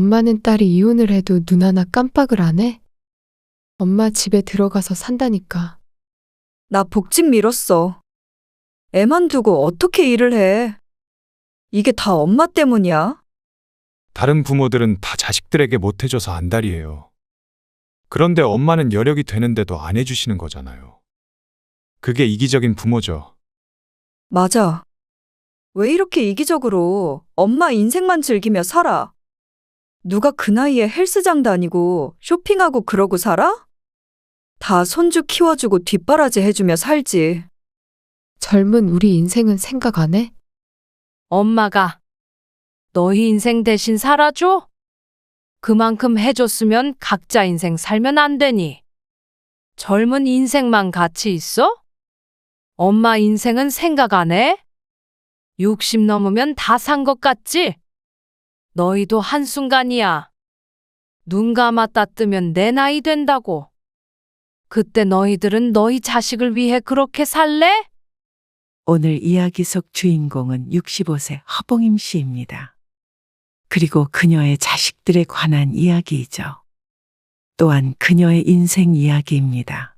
엄마는 딸이 이혼을 해도 눈 하나 깜빡을 안 해? 엄마 집에 들어가서 산다니까. 나 복직 미뤘어. 애만 두고 어떻게 일을 해? 이게 다 엄마 때문이야? 다른 부모들은 다 자식들에게 못해줘서 안달이에요. 그런데 엄마는 여력이 되는데도 안 해주시는 거잖아요. 그게 이기적인 부모죠. 맞아. 왜 이렇게 이기적으로 엄마 인생만 즐기며 살아? 누가 그 나이에 헬스장 다니고 쇼핑하고 그러고 살아? 다 손주 키워주고 뒷바라지 해주며 살지. 젊은 우리 인생은 생각 안 해? 엄마가 너희 인생 대신 살아줘? 그만큼 해줬으면 각자 인생 살면 안 되니. 젊은 인생만 가치 있어? 엄마 인생은 생각 안 해? 60 넘으면 다 산 것 같지? 너희도 한순간이야. 눈 감았다 뜨면 내 나이 된다고. 그때 너희들은 너희 자식을 위해 그렇게 살래? 오늘 이야기 속 주인공은 65세 허봉임 씨입니다. 그리고 그녀의 자식들에 관한 이야기이죠. 또한 그녀의 인생 이야기입니다.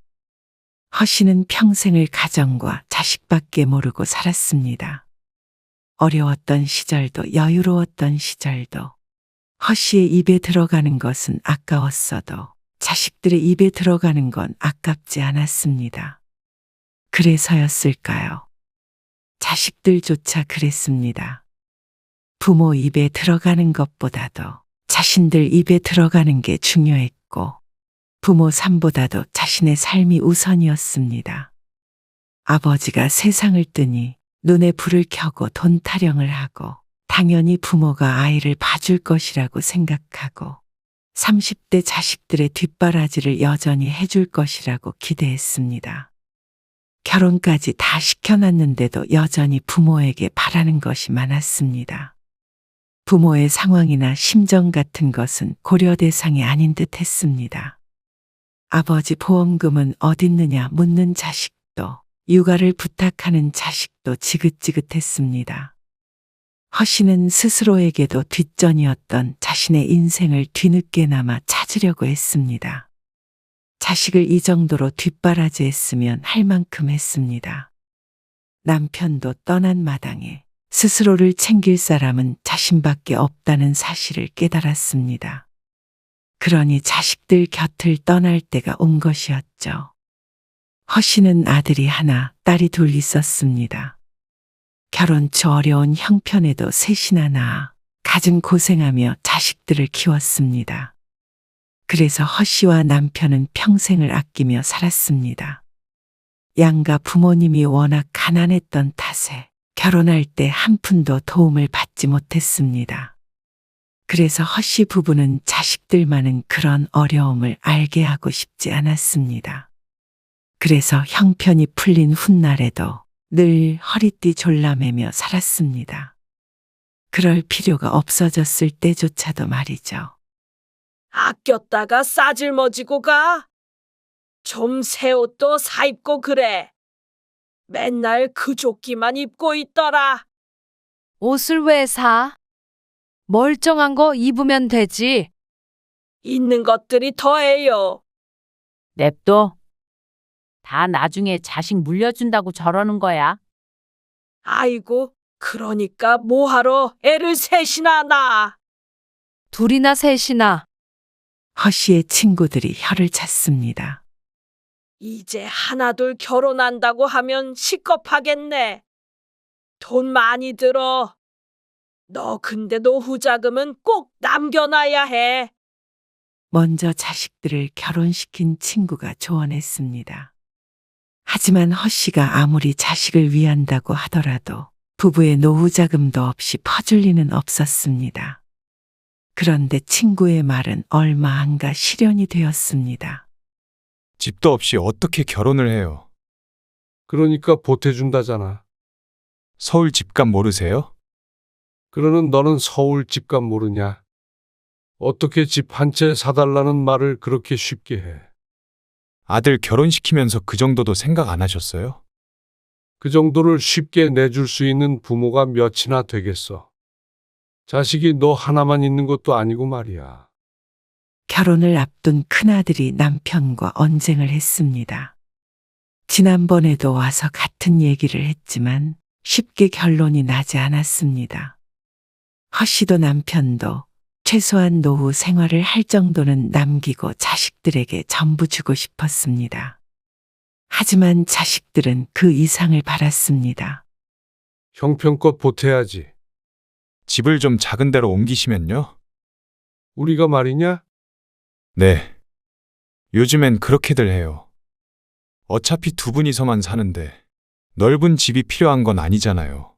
허 씨는 평생을 가정과 자식밖에 모르고 살았습니다. 어려웠던 시절도 여유로웠던 시절도 허 씨의 입에 들어가는 것은 아까웠어도 자식들의 입에 들어가는 건 아깝지 않았습니다. 그래서였을까요? 자식들조차 그랬습니다. 부모 입에 들어가는 것보다도 자신들 입에 들어가는 게 중요했고 부모 삶보다도 자신의 삶이 우선이었습니다. 아버지가 세상을 뜨니 눈에 불을 켜고 돈 타령을 하고 당연히 부모가 아이를 봐줄 것이라고 생각하고 30대 자식들의 뒷바라지를 여전히 해줄 것이라고 기대했습니다. 결혼까지 다 시켜놨는데도 여전히 부모에게 바라는 것이 많았습니다. 부모의 상황이나 심정 같은 것은 고려 대상이 아닌 듯 했습니다. 아버지 보험금은 어딨느냐 묻는 자식도 육아를 부탁하는 자식도 지긋지긋했습니다. 허 씨는 스스로에게도 뒷전이었던 자신의 인생을 뒤늦게나마 찾으려고 했습니다. 자식을 이 정도로 뒷바라지했으면 할 만큼 했습니다. 남편도 떠난 마당에 스스로를 챙길 사람은 자신밖에 없다는 사실을 깨달았습니다. 그러니 자식들 곁을 떠날 때가 온 것이었죠. 허 씨는 아들이 하나, 딸이 둘 있었습니다. 결혼 초 어려운 형편에도 셋이나 낳아 갖은 고생하며 자식들을 키웠습니다. 그래서 허 씨와 남편은 평생을 아끼며 살았습니다. 양가 부모님이 워낙 가난했던 탓에 결혼할 때 한 푼도 도움을 받지 못했습니다. 그래서 허 씨 부부는 자식들만은 그런 어려움을 알게 하고 싶지 않았습니다. 그래서 형편이 풀린 훗날에도 늘 허리띠 졸라매며 살았습니다. 그럴 필요가 없어졌을 때조차도 말이죠. 아꼈다가 싸질머지고 가. 좀 새 옷도 사 입고 그래. 맨날 그 조끼만 입고 있더라. 옷을 왜 사? 멀쩡한 거 입으면 되지. 있는 것들이 더해요. 냅둬. 다 나중에 자식 물려준다고 저러는 거야. 아이고, 그러니까 뭐하러 애를 셋이나 낳아. 둘이나 셋이나. 허 씨의 친구들이 혀를 찼습니다. 이제 하나둘 결혼한다고 하면 식겁하겠네. 돈 많이 들어. 너 근데 노후 자금은 꼭 남겨놔야 해. 먼저 자식들을 결혼시킨 친구가 조언했습니다. 하지만 허 씨가 아무리 자식을 위한다고 하더라도 부부의 노후 자금도 없이 퍼줄 리는 없었습니다. 그런데 친구의 말은 얼마 안 가 실현이 되었습니다. 집도 없이 어떻게 결혼을 해요? 그러니까 보태준다잖아. 서울 집값 모르세요? 그러는 너는 서울 집값 모르냐? 어떻게 집 한 채 사달라는 말을 그렇게 쉽게 해? 아들 결혼시키면서 그 정도도 생각 안 하셨어요? 그 정도를 쉽게 내줄 수 있는 부모가 몇이나 되겠어. 자식이 너 하나만 있는 것도 아니고 말이야. 결혼을 앞둔 큰아들이 남편과 언쟁을 했습니다. 지난번에도 와서 같은 얘기를 했지만 쉽게 결론이 나지 않았습니다. 허 씨도 남편도 최소한 노후 생활을 할 정도는 남기고 자식들에게 전부 주고 싶었습니다. 하지만 자식들은 그 이상을 바랐습니다. 형편껏 보태야지. 집을 좀 작은 데로 옮기시면요? 우리가 말이냐? 네. 요즘엔 그렇게들 해요. 어차피 두 분이서만 사는데 넓은 집이 필요한 건 아니잖아요.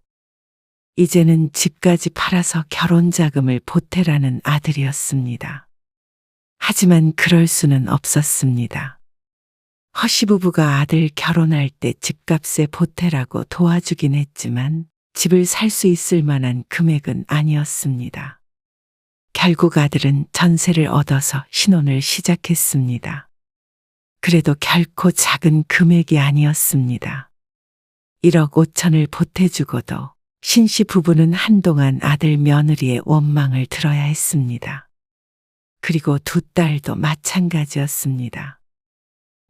이제는 집까지 팔아서 결혼 자금을 보태라는 아들이었습니다. 하지만 그럴 수는 없었습니다. 허씨 부부가 아들 결혼할 때 집값에 보태라고 도와주긴 했지만 집을 살 수 있을 만한 금액은 아니었습니다. 결국 아들은 전세를 얻어서 신혼을 시작했습니다. 그래도 결코 작은 금액이 아니었습니다. 1억 5천을 보태주고도 신씨 부부는 한동안 아들 며느리의 원망을 들어야 했습니다. 그리고 두 딸도 마찬가지였습니다.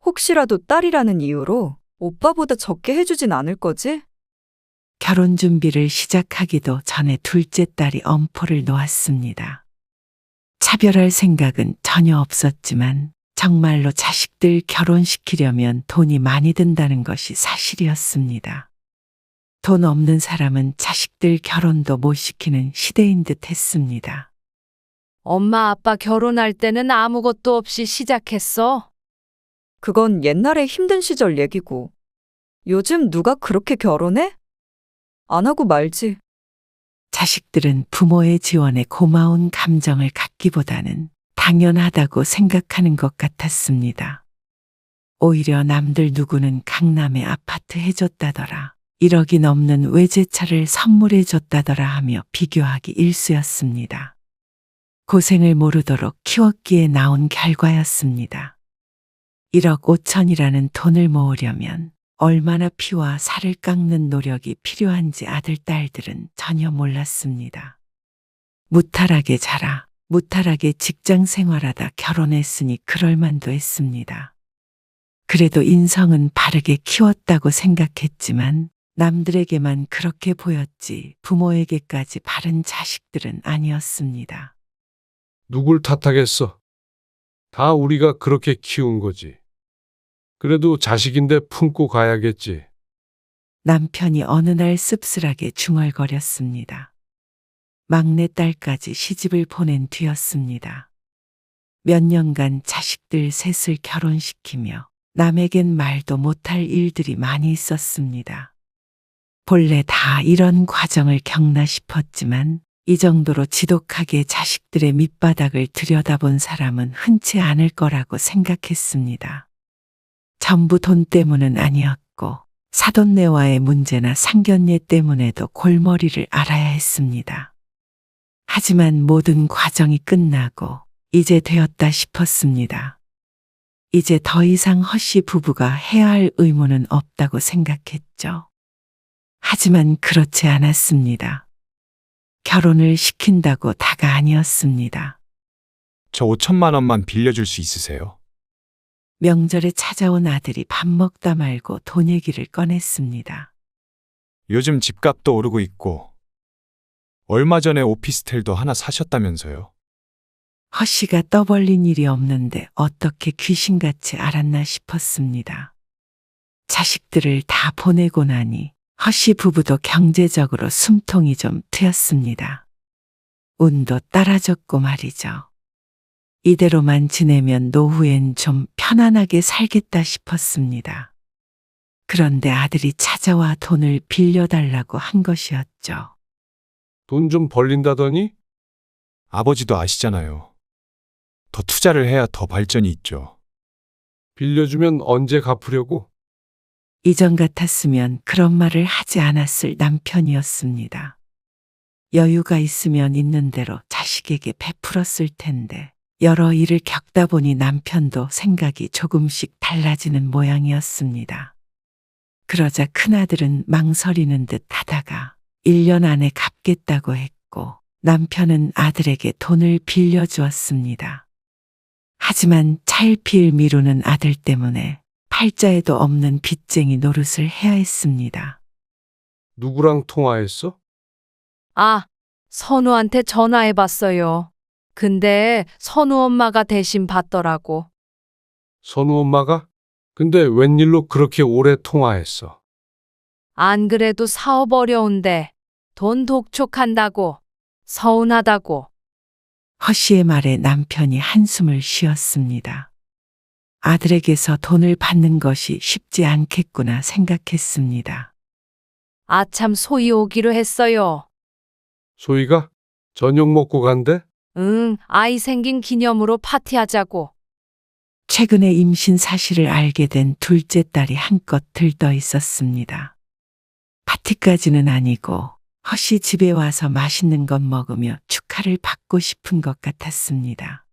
혹시라도 딸이라는 이유로 오빠보다 적게 해주진 않을 거지? 결혼 준비를 시작하기도 전에 둘째 딸이 엄포를 놓았습니다. 차별할 생각은 전혀 없었지만 정말로 자식들 결혼시키려면 돈이 많이 든다는 것이 사실이었습니다. 돈 없는 사람은 자식들 결혼도 못 시키는 시대인 듯 했습니다. 엄마 아빠 결혼할 때는 아무것도 없이 시작했어. 그건 옛날에 힘든 시절 얘기고. 요즘 누가 그렇게 결혼해? 안 하고 말지. 자식들은 부모의 지원에 고마운 감정을 갖기보다는 당연하다고 생각하는 것 같았습니다. 오히려 남들 누구는 강남에 아파트 해줬다더라, 1억이 넘는 외제차를 선물해줬다더라 하며 비교하기 일쑤였습니다. 고생을 모르도록 키웠기에 나온 결과였습니다. 1억 5천이라는 돈을 모으려면 얼마나 피와 살을 깎는 노력이 필요한지 아들, 딸들은 전혀 몰랐습니다. 무탈하게 자라, 무탈하게 직장 생활하다 결혼했으니 그럴만도 했습니다. 그래도 인성은 바르게 키웠다고 생각했지만 남들에게만 그렇게 보였지 부모에게까지 바른 자식들은 아니었습니다. 누굴 탓하겠어? 다 우리가 그렇게 키운 거지. 그래도 자식인데 품고 가야겠지. 남편이 어느 날 씁쓸하게 중얼거렸습니다. 막내딸까지 시집을 보낸 뒤였습니다. 몇 년간 자식들 셋을 결혼시키며 남에겐 말도 못할 일들이 많이 있었습니다. 본래 다 이런 과정을 겪나 싶었지만 이 정도로 지독하게 자식들의 밑바닥을 들여다본 사람은 흔치 않을 거라고 생각했습니다. 전부 돈 때문은 아니었고 사돈네와의 문제나 상견례 때문에도 골머리를 앓아야 했습니다. 하지만 모든 과정이 끝나고 이제 되었다 싶었습니다. 이제 더 이상 허씨 부부가 해야 할 의무는 없다고 생각했죠. 하지만 그렇지 않았습니다. 결혼을 시킨다고 다가 아니었습니다. 저 5천만 원만 빌려줄 수 있으세요? 명절에 찾아온 아들이 밥 먹다 말고 돈 얘기를 꺼냈습니다. 요즘 집값도 오르고 있고 얼마 전에 오피스텔도 하나 사셨다면서요? 허씨가 떠벌린 일이 없는데 어떻게 귀신같이 알았나 싶었습니다. 자식들을 다 보내고 나니 허씨 부부도 경제적으로 숨통이 좀 트였습니다. 운도 따라줬고 말이죠. 이대로만 지내면 노후엔 좀 편안하게 살겠다 싶었습니다. 그런데 아들이 찾아와 돈을 빌려달라고 한 것이었죠. 돈 좀 벌린다더니? 아버지도 아시잖아요. 더 투자를 해야 더 발전이 있죠. 빌려주면 언제 갚으려고? 이전 같았으면 그런 말을 하지 않았을 남편이었습니다. 여유가 있으면 있는 대로 자식에게 베풀었을 텐데 여러 일을 겪다 보니 남편도 생각이 조금씩 달라지는 모양이었습니다. 그러자 큰아들은 망설이는 듯 하다가 1년 안에 갚겠다고 했고 남편은 아들에게 돈을 빌려주었습니다. 하지만 차일피일 미루는 아들 때문에 팔자에도 없는 빚쟁이 노릇을 해야 했습니다. 누구랑 통화했어? 아, 선우한테 전화해봤어요. 근데 선우 엄마가 대신 받더라고. 선우 엄마가? 근데 웬일로 그렇게 오래 통화했어? 안 그래도 사업 어려운데 돈 독촉한다고, 서운하다고. 허 씨의 말에 남편이 한숨을 쉬었습니다. 아들에게서 돈을 받는 것이 쉽지 않겠구나 생각했습니다. 아참 소희 오기로 했어요. 소희가? 저녁 먹고 간대? 응, 아이 생긴 기념으로 파티하자고. 최근에 임신 사실을 알게 된 둘째 딸이 한껏 들떠 있었습니다. 파티까지는 아니고 허 씨 집에 와서 맛있는 것 먹으며 축하를 받고 싶은 것 같았습니다.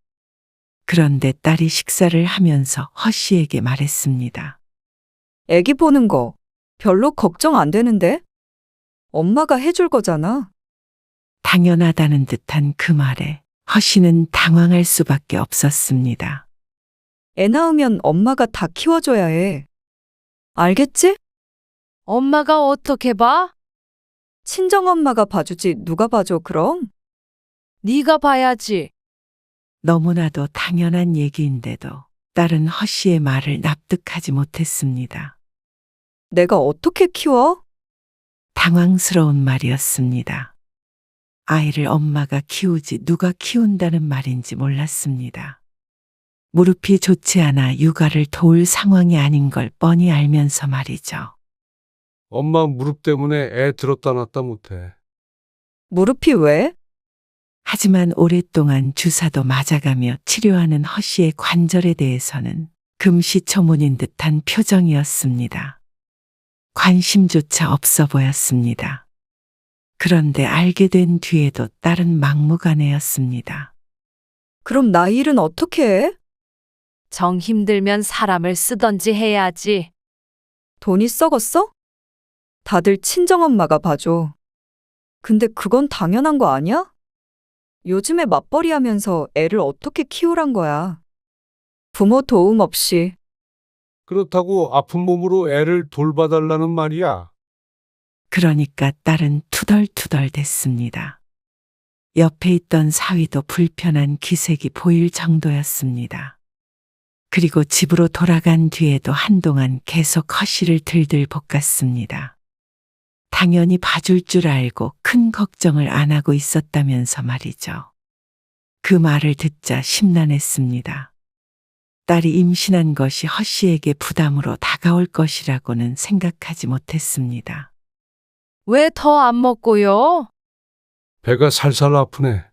그런데 딸이 식사를 하면서 허 씨에게 말했습니다. 애기 보는 거 별로 걱정 안 되는데? 엄마가 해줄 거잖아. 당연하다는 듯한 그 말에 허 씨는 당황할 수밖에 없었습니다. 애 낳으면 엄마가 다 키워줘야 해. 알겠지? 엄마가 어떻게 봐? 친정엄마가 봐주지 누가 봐줘 그럼? 네가 봐야지. 너무나도 당연한 얘기인데도 딸은 허 씨의 말을 납득하지 못했습니다. 내가 어떻게 키워? 당황스러운 말이었습니다. 아이를 엄마가 키우지 누가 키운다는 말인지 몰랐습니다. 무릎이 좋지 않아 육아를 도울 상황이 아닌 걸 뻔히 알면서 말이죠. 엄마 무릎 때문에 애 들었다 놨다 못해. 무릎이 왜? 하지만 오랫동안 주사도 맞아가며 치료하는 허 씨의 관절에 대해서는 금시초문인 듯한 표정이었습니다. 관심조차 없어 보였습니다. 그런데 알게 된 뒤에도 딸은 막무가내였습니다. 그럼 나 일은 어떻게 해? 정 힘들면 사람을 쓰던지 해야지. 돈이 썩었어? 다들 친정엄마가 봐줘. 근데 그건 당연한 거 아니야? 요즘에 맞벌이 하면서 애를 어떻게 키우란 거야? 부모 도움 없이. 그렇다고 아픈 몸으로 애를 돌봐달라는 말이야. 그러니까 딸은 투덜투덜 됐습니다. 옆에 있던 사위도 불편한 기색이 보일 정도였습니다. 그리고 집으로 돌아간 뒤에도 한동안 계속 허 씨를 들들 볶았습니다. 당연히 봐줄 줄 알고 큰 걱정을 안 하고 있었다면서 말이죠. 그 말을 듣자 심란했습니다. 딸이 임신한 것이 허 씨에게 부담으로 다가올 것이라고는 생각하지 못했습니다. 왜 더 안 먹고요? 배가 살살 아프네.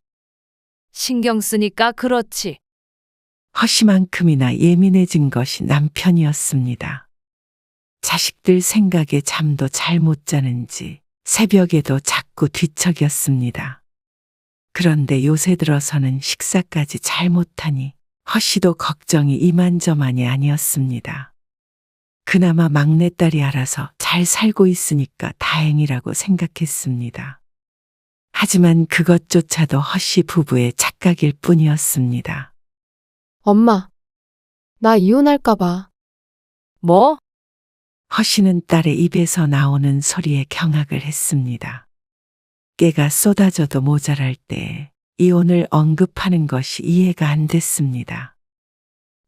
신경 쓰니까 그렇지. 허 씨만큼이나 예민해진 것이 남편이었습니다. 자식들 생각에 잠도 잘 못 자는지 새벽에도 자꾸 뒤척였습니다. 그런데 요새 들어서는 식사까지 잘 못하니 허 씨도 걱정이 이만저만이 아니었습니다. 그나마 막내딸이 알아서 잘 살고 있으니까 다행이라고 생각했습니다. 하지만 그것조차도 허 씨 부부의 착각일 뿐이었습니다. 엄마, 나 이혼할까봐. 뭐? 허 씨는 딸의 입에서 나오는 소리에 경악을 했습니다. 깨가 쏟아져도 모자랄 때 이혼을 언급하는 것이 이해가 안 됐습니다.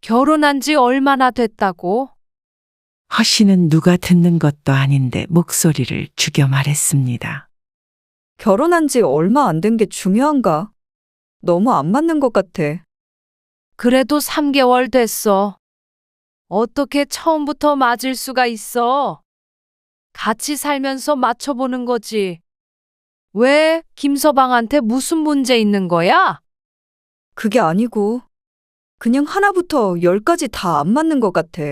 결혼한 지 얼마나 됐다고? 허 씨는 누가 듣는 것도 아닌데 목소리를 죽여 말했습니다. 결혼한 지 얼마 안 된 게 중요한가? 너무 안 맞는 것 같아. 그래도 3개월 됐어. 어떻게 처음부터 맞을 수가 있어? 같이 살면서 맞춰보는 거지. 왜 김서방한테 무슨 문제 있는 거야? 그게 아니고 그냥 하나부터 10까지 다 안 맞는 것 같아.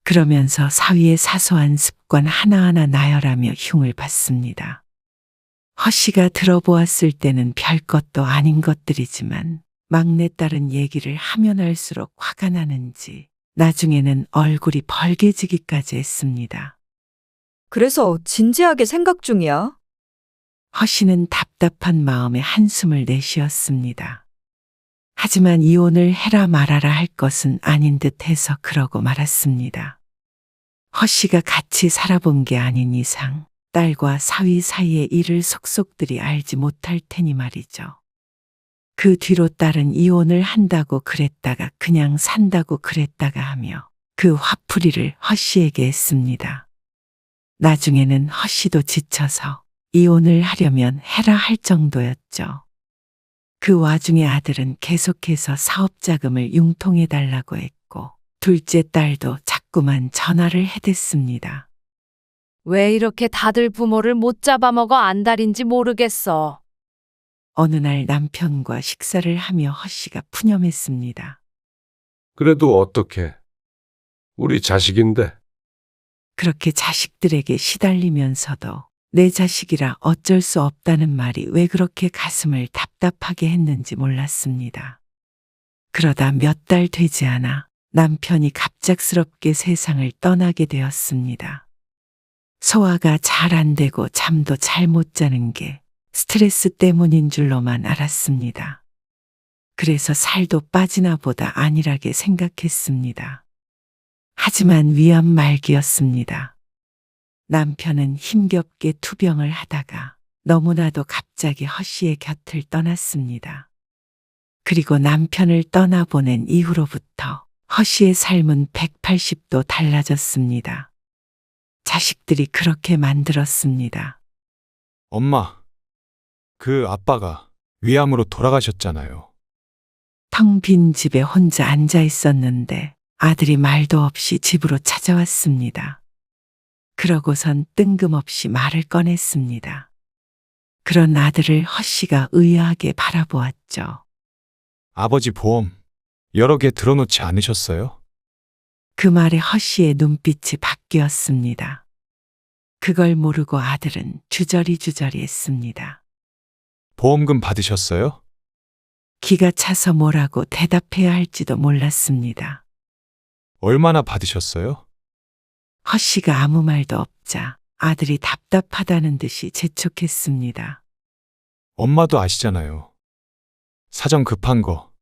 그러면서 사위의 사소한 습관 하나하나 나열하며 흉을 봤습니다. 허 씨가 들어보았을 때는 별것도 아닌 것들이지만 막내딸은 얘기를 하면 할수록 화가 나는지 나중에는 얼굴이 벌개지기까지 했습니다. 그래서 진지하게 생각 중이야. 허 씨는 답답한 마음에 한숨을 내쉬었습니다. 하지만 이혼을 해라 말아라 할 것은 아닌 듯 해서 그러고 말았습니다. 허 씨가 같이 살아본 게 아닌 이상 딸과 사위 사이의 일을 속속들이 알지 못할 테니 말이죠. 그 뒤로 딸은 이혼을 한다고 그랬다가 그냥 산다고 그랬다가 하며 그 화풀이를 허 씨에게 했습니다. 나중에는 허 씨도 지쳐서 이혼을 하려면 해라 할 정도였죠. 그 와중에 아들은 계속해서 사업 자금을 융통해 달라고 했고 둘째 딸도 자꾸만 전화를 해댔습니다. 왜 이렇게 다들 부모를 못 잡아먹어 안달인지 모르겠어. 어느 날 남편과 식사를 하며 허 씨가 푸념했습니다. 그래도 어떡해. 우리 자식인데. 그렇게 자식들에게 시달리면서도 내 자식이라 어쩔 수 없다는 말이 왜 그렇게 가슴을 답답하게 했는지 몰랐습니다. 그러다 몇 달 되지 않아 남편이 갑작스럽게 세상을 떠나게 되었습니다. 소화가 잘 안 되고 잠도 잘 못 자는 게 스트레스 때문인 줄로만 알았습니다. 그래서 살도 빠지나 보다 안일하게 생각했습니다. 하지만 위암 말기였습니다. 남편은 힘겹게 투병을 하다가 너무나도 갑자기 허 씨의 곁을 떠났습니다. 그리고 남편을 떠나보낸 이후로부터 허 씨의 삶은 180도 달라졌습니다. 자식들이 그렇게 만들었습니다. 엄마, 그 아빠가 위암으로 돌아가셨잖아요. 텅 빈 집에 혼자 앉아 있었는데 아들이 말도 없이 집으로 찾아왔습니다. 그러고선 뜬금없이 말을 꺼냈습니다. 그런 아들을 허 씨가 의아하게 바라보았죠. 아버지 보험 여러 개 들어놓지 않으셨어요? 그 말에 허 씨의 눈빛이 바뀌었습니다. 그걸 모르고 아들은 주저리 했습니다. 보험금 받으셨어요? 기가 차서 뭐라고 대답해야 할지도 몰랐습니다. 얼마나 받으셨어요? 허 씨가 아무 말도 없자 아들이 답답하다는 듯이 재촉했습니다. 엄마도 아시잖아요. 사정 급한 거.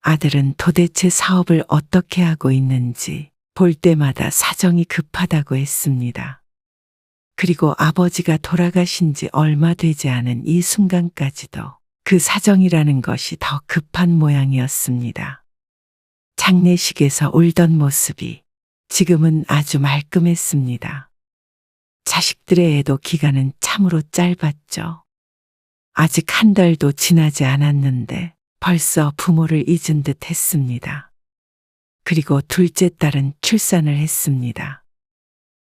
아들은 도대체 사업을 어떻게 하고 있는지 볼 때마다 사정이 급하다고 했습니다. 그리고 아버지가 돌아가신 지 얼마 되지 않은 이 순간까지도 그 사정이라는 것이 더 급한 모양이었습니다. 장례식에서 울던 모습이 지금은 아주 말끔했습니다. 자식들의 애도 기간은 참으로 짧았죠. 아직 한 달도 지나지 않았는데 벌써 부모를 잊은 듯 했습니다. 그리고 둘째 딸은 출산을 했습니다.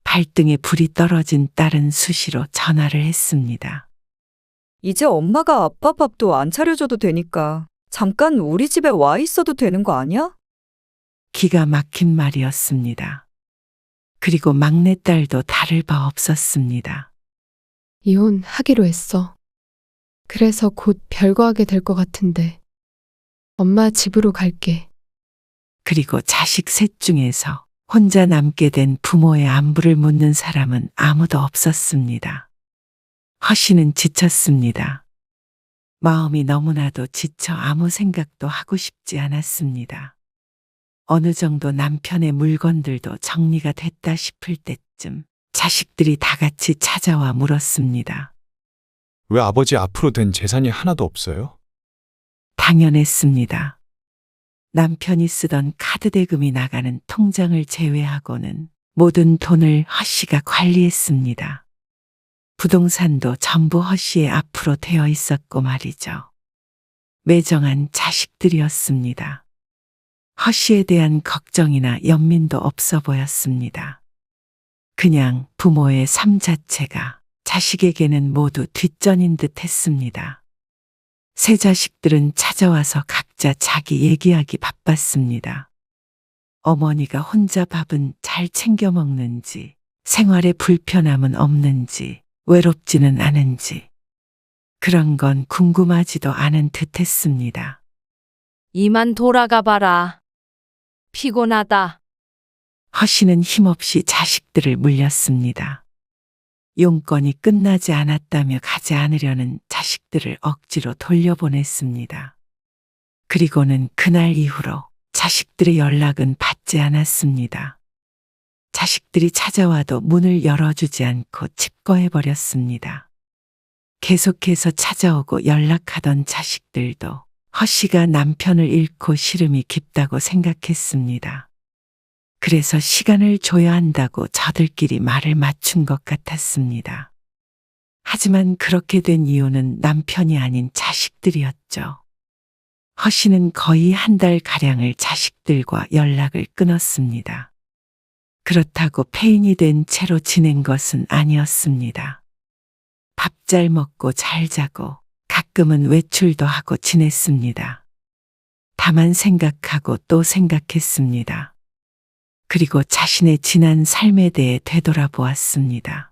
발등에 불이 떨어진 딸은 수시로 전화를 했습니다. 이제 엄마가 아빠 밥도 안 차려줘도 되니까 잠깐 우리 집에 와 있어도 되는 거 아니야? 기가 막힌 말이었습니다. 그리고 막내딸도 다를 바 없었습니다. 이혼하기로 했어. 그래서 곧 별거하게 될 것 같은데. 엄마 집으로 갈게. 그리고 자식 셋 중에서 혼자 남게 된 부모의 안부를 묻는 사람은 아무도 없었습니다. 허 씨는 지쳤습니다. 마음이 너무나도 지쳐 아무 생각도 하고 싶지 않았습니다. 어느 정도 남편의 물건들도 정리가 됐다 싶을 때쯤 자식들이 다 같이 찾아와 물었습니다. 왜 아버지 앞으로 된 재산이 하나도 없어요? 당연했습니다. 남편이 쓰던 카드 대금이 나가는 통장을 제외하고는 모든 돈을 허 씨가 관리했습니다. 부동산도 전부 허 씨의 앞으로 되어 있었고 말이죠. 매정한 자식들이었습니다. 허 씨에 대한 걱정이나 연민도 없어 보였습니다. 그냥 부모의 삶 자체가 자식에게는 모두 뒷전인 듯 했습니다. 세 자식들은 찾아와서 각자 자기 얘기하기 바빴습니다. 어머니가 혼자 밥은 잘 챙겨 먹는지, 생활에 불편함은 없는지, 외롭지는 않은지, 그런 건 궁금하지도 않은 듯 했습니다. 이만 돌아가 봐라. 피곤하다. 허 씨는 힘없이 자식들을 물렸습니다. 용건이 끝나지 않았다며 가지 않으려는 자식들을 억지로 돌려보냈습니다. 그리고는 그날 이후로 자식들의 연락은 받지 않았습니다. 자식들이 찾아와도 문을 열어주지 않고 집거해버렸습니다. 계속해서 찾아오고 연락하던 자식들도 허 씨가 남편을 잃고 시름이 깊다고 생각했습니다. 그래서 시간을 줘야 한다고 저들끼리 말을 맞춘 것 같았습니다. 하지만 그렇게 된 이유는 남편이 아닌 자식들이었죠. 허 씨는 거의 한 달 가량을 자식들과 연락을 끊었습니다. 그렇다고 폐인이 된 채로 지낸 것은 아니었습니다. 밥 잘 먹고 잘 자고 가끔은 외출도 하고 지냈습니다. 다만 생각하고 또 생각했습니다. 그리고 자신의 지난 삶에 대해 되돌아보았습니다.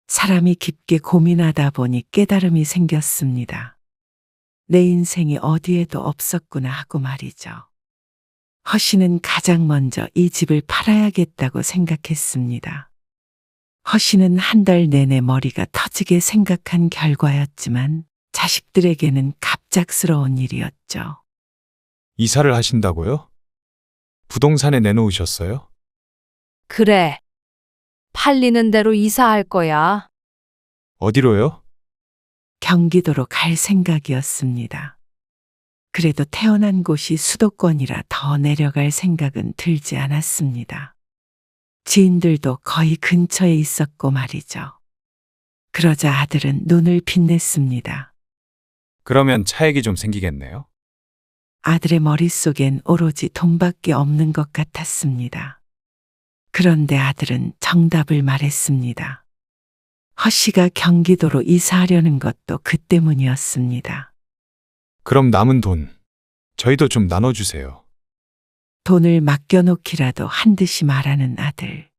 사람이 깊게 고민하다 보니 깨달음이 생겼습니다. 내 인생이 어디에도 없었구나 하고 말이죠. 허 씨는 가장 먼저 이 집을 팔아야겠다고 생각했습니다. 허 씨는 한 달 내내 머리가 터지게 생각한 결과였지만 자식들에게는 갑작스러운 일이었죠. 이사를 하신다고요? 부동산에 내놓으셨어요? 그래. 팔리는 대로 이사할 거야. 어디로요? 경기도로 갈 생각이었습니다. 그래도 태어난 곳이 수도권이라 더 내려갈 생각은 들지 않았습니다. 지인들도 거의 근처에 있었고 말이죠. 그러자 아들은 눈을 빛냈습니다. 그러면 차액이 좀 생기겠네요? 아들의 머릿속엔 오로지 돈밖에 없는 것 같았습니다. 그런데 아들은 정답을 말했습니다. 허 씨가 경기도로 이사하려는 것도 그 때문이었습니다. 그럼 남은 돈, 저희도 좀 나눠주세요. 돈을 맡겨놓기라도 한 듯이 말하는 아들.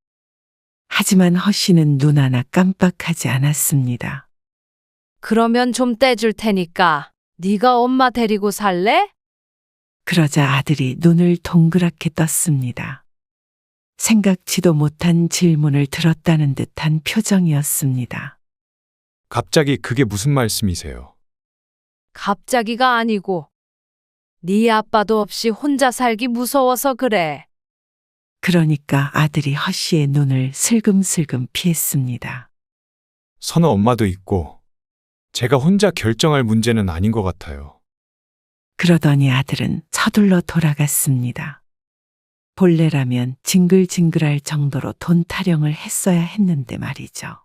하지만 허 씨는 눈 하나 깜빡하지 않았습니다. 그러면 좀 떼줄 테니까 네가 엄마 데리고 살래? 그러자 아들이 눈을 동그랗게 떴습니다. 생각지도 못한 질문을 들었다는 듯한 표정이었습니다. 갑자기 그게 무슨 말씀이세요? 갑자기가 아니고 네 아빠도 없이 혼자 살기 무서워서 그래. 그러니까 아들이 허 씨의 눈을 슬금슬금 피했습니다. 선우 엄마도 있고 제가 혼자 결정할 문제는 아닌 것 같아요. 그러더니 아들은 서둘러 돌아갔습니다. 본래라면 징글징글할 정도로 돈 타령을 했어야 했는데 말이죠.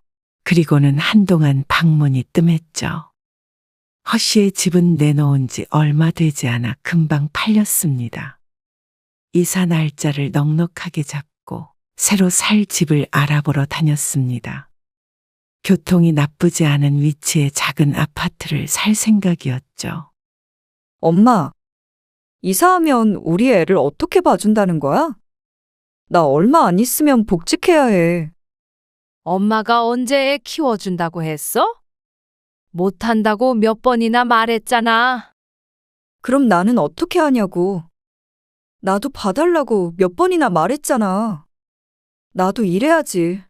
그리고는 한동안 방문이 뜸했죠. 허 씨의 집은 내놓은 지 얼마 되지 않아 금방 팔렸습니다. 이사 날짜를 넉넉하게 잡고 새로 살 집을 알아보러 다녔습니다. 교통이 나쁘지 않은 위치의 작은 아파트를 살 생각이었죠. 엄마, 이사하면 우리 애를 어떻게 봐준다는 거야? 나 얼마 안 있으면 복직해야 해. 엄마가 언제 애 키워준다고 했어? 못한다고 몇 번이나 말했잖아. 그럼 나는 어떻게 하냐고. 나도 봐달라고 몇 번이나 말했잖아. 나도 일해야지.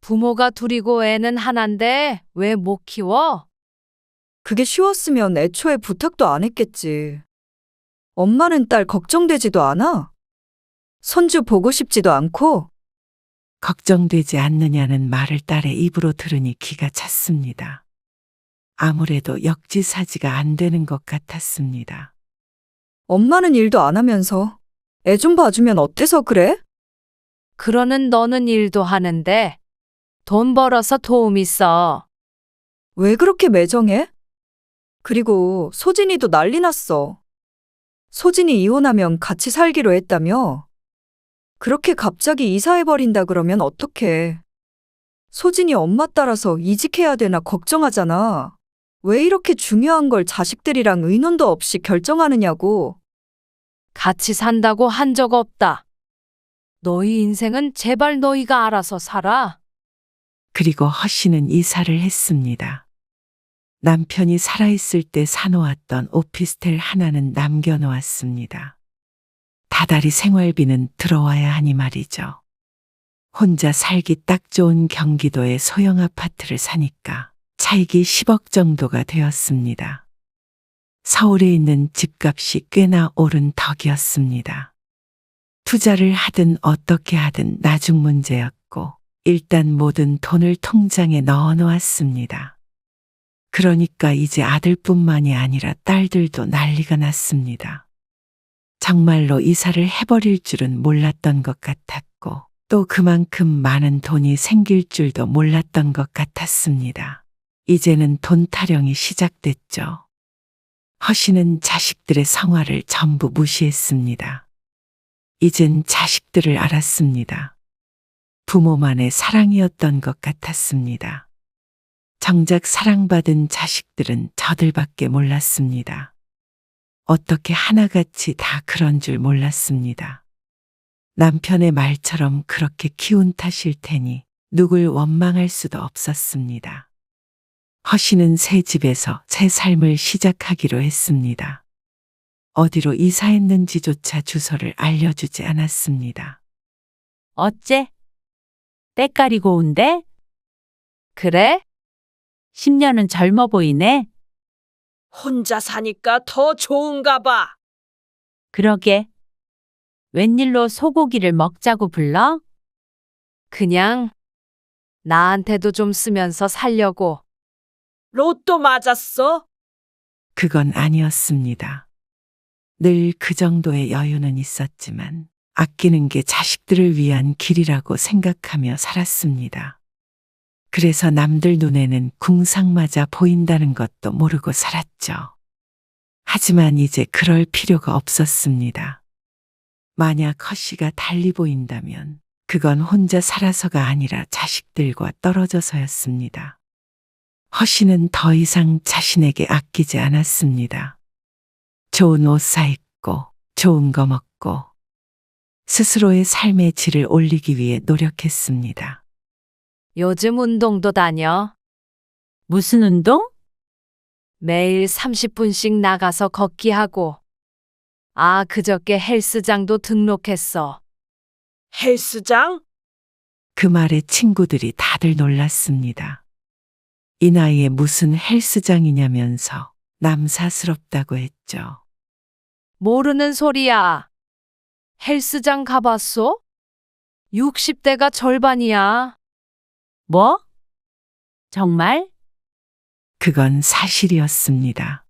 부모가 둘이고 애는 하나인데 왜 못 키워? 그게 쉬웠으면 애초에 부탁도 안 했겠지. 엄마는 딸 걱정되지도 않아? 손주 보고 싶지도 않고? 걱정되지 않느냐는 말을 딸의 입으로 들으니 기가 찼습니다. 아무래도 역지사지가 안 되는 것 같았습니다. 엄마는 일도 안 하면서 애 좀 봐주면 어때서 그래? 그러는 너는 일도 하는데 돈 벌어서 도움 있어. 왜 그렇게 매정해? 그리고 소진이도 난리 났어. 소진이 이혼하면 같이 살기로 했다며? 그렇게 갑자기 이사해버린다 그러면 어떡해. 소진이 엄마 따라서 이직해야 되나 걱정하잖아. 왜 이렇게 중요한 걸 자식들이랑 의논도 없이 결정하느냐고. 같이 산다고 한 적 없다. 너희 인생은 제발 너희가 알아서 살아. 그리고 허 씨는 이사를 했습니다. 남편이 살아있을 때 사놓았던 오피스텔 하나는 남겨놓았습니다. 다달이 생활비는 들어와야 하니 말이죠. 혼자 살기 딱 좋은 경기도의 소형 아파트를 사니까 차익이 10억 정도가 되었습니다. 서울에 있는 집값이 꽤나 오른 덕이었습니다. 투자를 하든 어떻게 하든 나중 문제였고 일단 모든 돈을 통장에 넣어 놓았습니다. 그러니까 이제 아들뿐만이 아니라 딸들도 난리가 났습니다. 정말로 이사를 해버릴 줄은 몰랐던 것 같았고 또 그만큼 많은 돈이 생길 줄도 몰랐던 것 같았습니다. 이제는 돈 타령이 시작됐죠. 허씨는 자식들의 성화를 전부 무시했습니다. 이젠 자식들을 알았습니다. 부모만의 사랑이었던 것 같았습니다. 정작 사랑받은 자식들은 저들밖에 몰랐습니다. 어떻게 하나같이 다 그런 줄 몰랐습니다. 남편의 말처럼 그렇게 키운 탓일 테니 누굴 원망할 수도 없었습니다. 허씨는 새 집에서 새 삶을 시작하기로 했습니다. 어디로 이사했는지조차 주소를 알려주지 않았습니다. 어째? 때깔이 고운데? 그래? 10년은 젊어 보이네. 혼자 사니까 더 좋은가 봐. 그러게. 웬일로 소고기를 먹자고 불러? 그냥 나한테도 좀 쓰면서 살려고. 로또 맞았어? 그건 아니었습니다. 늘 그 정도의 여유는 있었지만 아끼는 게 자식들을 위한 길이라고 생각하며 살았습니다. 그래서 남들 눈에는 궁상맞아 보인다는 것도 모르고 살았죠. 하지만 이제 그럴 필요가 없었습니다. 만약 허씨가 달리 보인다면 그건 혼자 살아서가 아니라 자식들과 떨어져서였습니다. 허씨는 더 이상 자신에게 아끼지 않았습니다. 좋은 옷 사입고 좋은 거 먹고 스스로의 삶의 질을 올리기 위해 노력했습니다. 요즘 운동도 다녀. 무슨 운동? 매일 30분씩 나가서 걷기 하고. 아, 그저께 헬스장도 등록했어. 헬스장? 그 말에 친구들이 다들 놀랐습니다. 이 나이에 무슨 헬스장이냐면서 남사스럽다고 했죠. 모르는 소리야. 헬스장 가봤어? 60대가 절반이야. 뭐? 정말? 그건 사실이었습니다.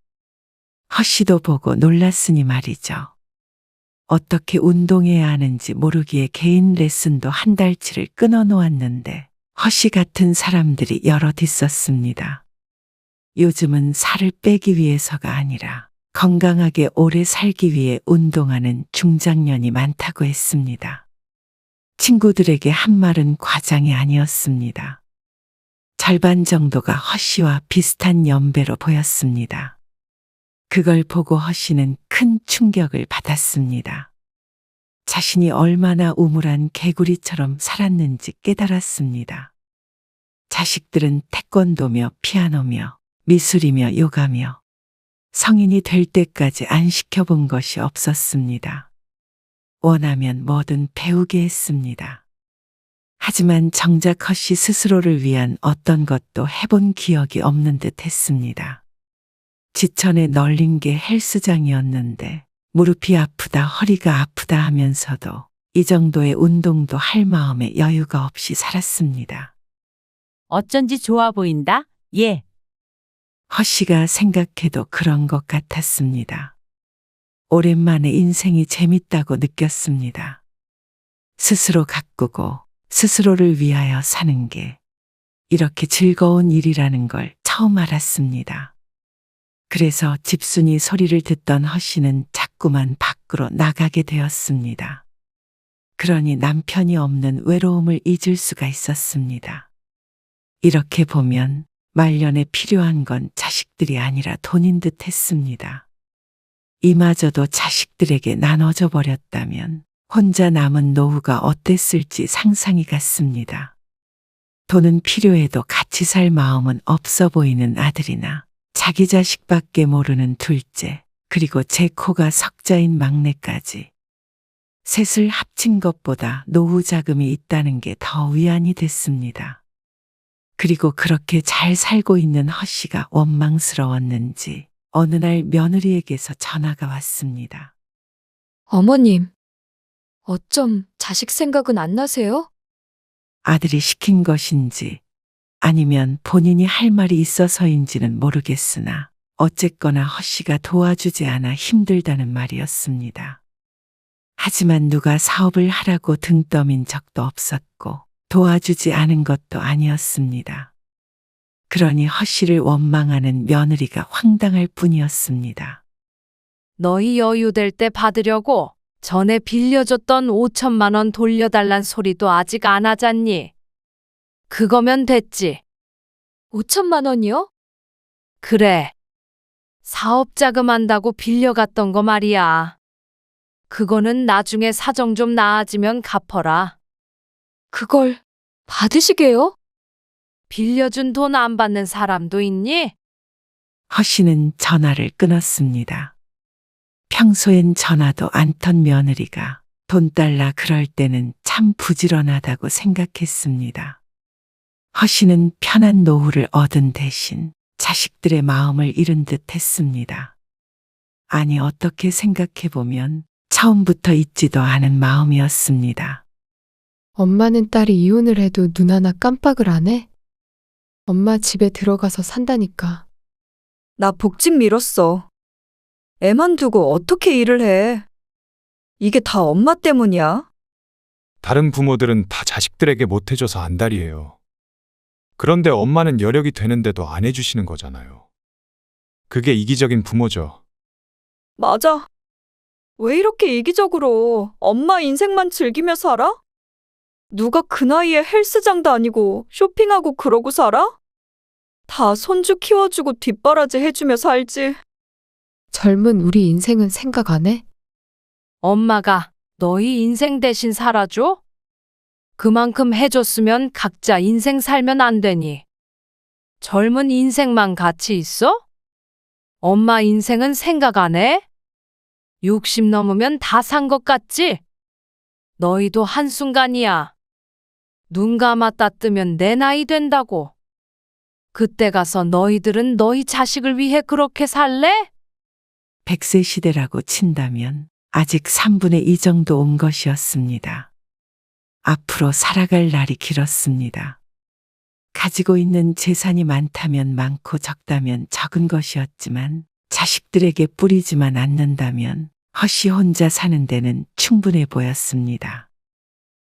허씨도 보고 놀랐으니 말이죠. 어떻게 운동해야 하는지 모르기에 개인 레슨도 한 달치를 끊어 놓았는데 허씨 같은 사람들이 여럿 있었습니다. 요즘은 살을 빼기 위해서가 아니라 건강하게 오래 살기 위해 운동하는 중장년이 많다고 했습니다. 친구들에게 한 말은 과장이 아니었습니다. 절반 정도가 허씨와 비슷한 연배로 보였습니다. 그걸 보고 허씨는 큰 충격을 받았습니다. 자신이 얼마나 우물한 개구리처럼 살았는지 깨달았습니다. 자식들은 태권도며 피아노며 미술이며 요가며 성인이 될 때까지 안 시켜본 것이 없었습니다. 원하면 뭐든 배우게 했습니다. 하지만 정작 허씨 스스로를 위한 어떤 것도 해본 기억이 없는 듯 했습니다. 지천에 널린 게 헬스장이었는데 무릎이 아프다 허리가 아프다 하면서도 이 정도의 운동도 할 마음에 여유가 없이 살았습니다. 어쩐지 좋아 보인다. 예. 허씨가 생각해도 그런 것 같았습니다. 오랜만에 인생이 재밌다고 느꼈습니다. 스스로 가꾸고 스스로를 위하여 사는 게 이렇게 즐거운 일이라는 걸 처음 알았습니다. 그래서 집순이 소리를 듣던 허씨는 자꾸만 밖으로 나가게 되었습니다. 그러니 남편이 없는 외로움을 잊을 수가 있었습니다. 이렇게 보면 말년에 필요한 건 자식들이 아니라 돈인 듯 했습니다. 이마저도 자식들에게 나눠져 버렸다면 혼자 남은 노후가 어땠을지 상상이 갔습니다. 돈은 필요해도 같이 살 마음은 없어 보이는 아들이나 자기 자식밖에 모르는 둘째, 그리고 제 코가 석자인 막내까지. 셋을 합친 것보다 노후 자금이 있다는 게 더 위안이 됐습니다. 그리고 그렇게 잘 살고 있는 허 씨가 원망스러웠는지 어느 날 며느리에게서 전화가 왔습니다. 어머님, 어쩜 자식 생각은 안 나세요? 아들이 시킨 것인지 아니면 본인이 할 말이 있어서인지는 모르겠으나 어쨌거나 허 씨가 도와주지 않아 힘들다는 말이었습니다. 하지만 누가 사업을 하라고 등 떠민 적도 없었고 도와주지 않은 것도 아니었습니다. 그러니 허 씨를 원망하는 며느리가 황당할 뿐이었습니다. 너희 여유될 때 받으려고 전에 빌려줬던 5천만 원 돌려달란 소리도 아직 안 하잖니. 그거면 됐지. 5천만 원이요? 그래. 사업 자금 한다고 빌려갔던 거 말이야. 그거는 나중에 사정 좀 나아지면 갚어라. 그걸 받으시게요? 빌려준 돈 안 받는 사람도 있니? 허 씨는 전화를 끊었습니다. 평소엔 전화도 안 턴 며느리가 돈 달라 그럴 때는 참 부지런하다고 생각했습니다. 허 씨는 편한 노후를 얻은 대신 자식들의 마음을 잃은 듯 했습니다. 아니, 어떻게 생각해보면 처음부터 있지도 않은 마음이었습니다. 엄마는 딸이 이혼을 해도 눈 하나 깜빡을 안 해? 엄마 집에 들어가서 산다니까. 나 복직 미뤘어. 애만 두고 어떻게 일을 해? 이게 다 엄마 때문이야? 다른 부모들은 다 자식들에게 못해줘서 안달이에요. 그런데 엄마는 여력이 되는데도 안 해주시는 거잖아요. 그게 이기적인 부모죠. 맞아. 왜 이렇게 이기적으로 엄마 인생만 즐기며 살아? 누가 그 나이에 헬스장 다니고 쇼핑하고 그러고 살아? 다 손주 키워주고 뒷바라지 해주며 살지. 젊은 우리 인생은 생각 안 해? 엄마가 너희 인생 대신 살아줘? 그만큼 해줬으면 각자 인생 살면 안 되니. 젊은 인생만 가치 있어? 엄마 인생은 생각 안 해? 60 넘으면 다 산 것 같지? 너희도 한순간이야. 눈 감았다 뜨면 내 나이 된다고. 그때 가서 너희들은 너희 자식을 위해 그렇게 살래? 100세 시대라고 친다면 아직 3분의 2 정도 온 것이었습니다. 앞으로 살아갈 날이 길었습니다. 가지고 있는 재산이 많다면 많고 적다면 적은 것이었지만 자식들에게 뿌리지만 않는다면 허 씨 혼자 사는 데는 충분해 보였습니다.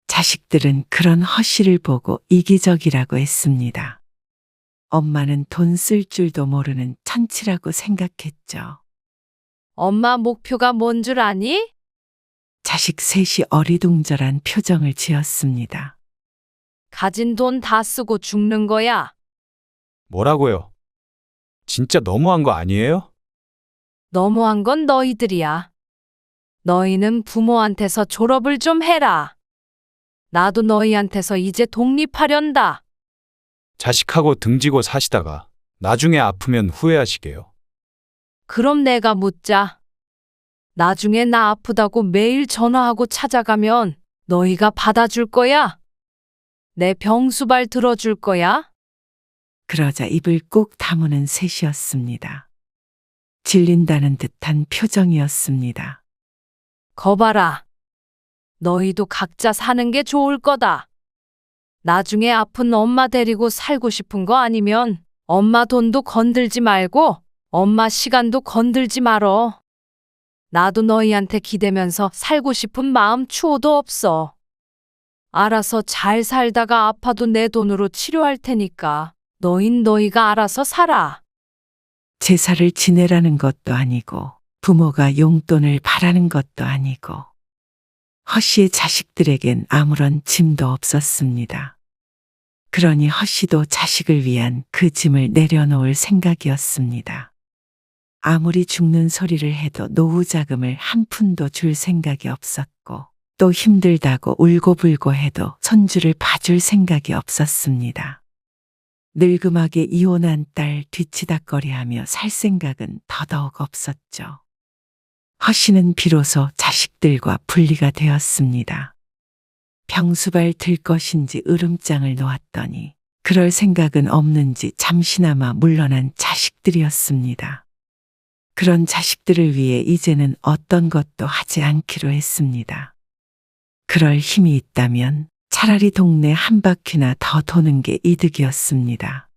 자식들은 그런 허 씨를 보고 이기적이라고 했습니다. 엄마는 돈 쓸 줄도 모르는 천치라고 생각했죠. 엄마 목표가 뭔 줄 아니? 자식 셋이 어리둥절한 표정을 지었습니다. 가진 돈 다 쓰고 죽는 거야. 뭐라고요? 진짜 너무한 거 아니에요? 너무한 건 너희들이야. 너희는 부모한테서 졸업을 좀 해라. 나도 너희한테서 이제 독립하련다. 자식하고 등지고 사시다가 나중에 아프면 후회하시게요. 그럼 내가 묻자. 나중에 나 아프다고 매일 전화하고 찾아가면 너희가 받아줄 거야? 내 병수발 들어줄 거야? 그러자 입을 꾹 다무는 셋이었습니다. 질린다는 듯한 표정이었습니다. 거봐라. 너희도 각자 사는 게 좋을 거다. 나중에 아픈 엄마 데리고 살고 싶은 거 아니면 엄마 돈도 건들지 말고 엄마 시간도 건들지 말어. 나도 너희한테 기대면서 살고 싶은 마음 추호도 없어. 알아서 잘 살다가 아파도 내 돈으로 치료할 테니까 너희가 알아서 살아. 제사를 지내라는 것도 아니고 부모가 용돈을 바라는 것도 아니고 허 씨의 자식들에겐 아무런 짐도 없었습니다. 그러니 허 씨도 자식을 위한 그 짐을 내려놓을 생각이었습니다. 아무리 죽는 소리를 해도 노후 자금을 한 푼도 줄 생각이 없었고 또 힘들다고 울고불고 해도 손주를 봐줄 생각이 없었습니다. 늙음하게 이혼한 딸 뒤치다꺼리하며 살 생각은 더더욱 없었죠. 허 씨는 비로소 자식들과 분리가 되었습니다. 병수발 들 것인지 으름장을 놓았더니 그럴 생각은 없는지 잠시나마 물러난 자식들이었습니다. 그런 자식들을 위해 이제는 어떤 것도 하지 않기로 했습니다. 그럴 힘이 있다면 차라리 동네 한 바퀴나 더 도는 게 이득이었습니다.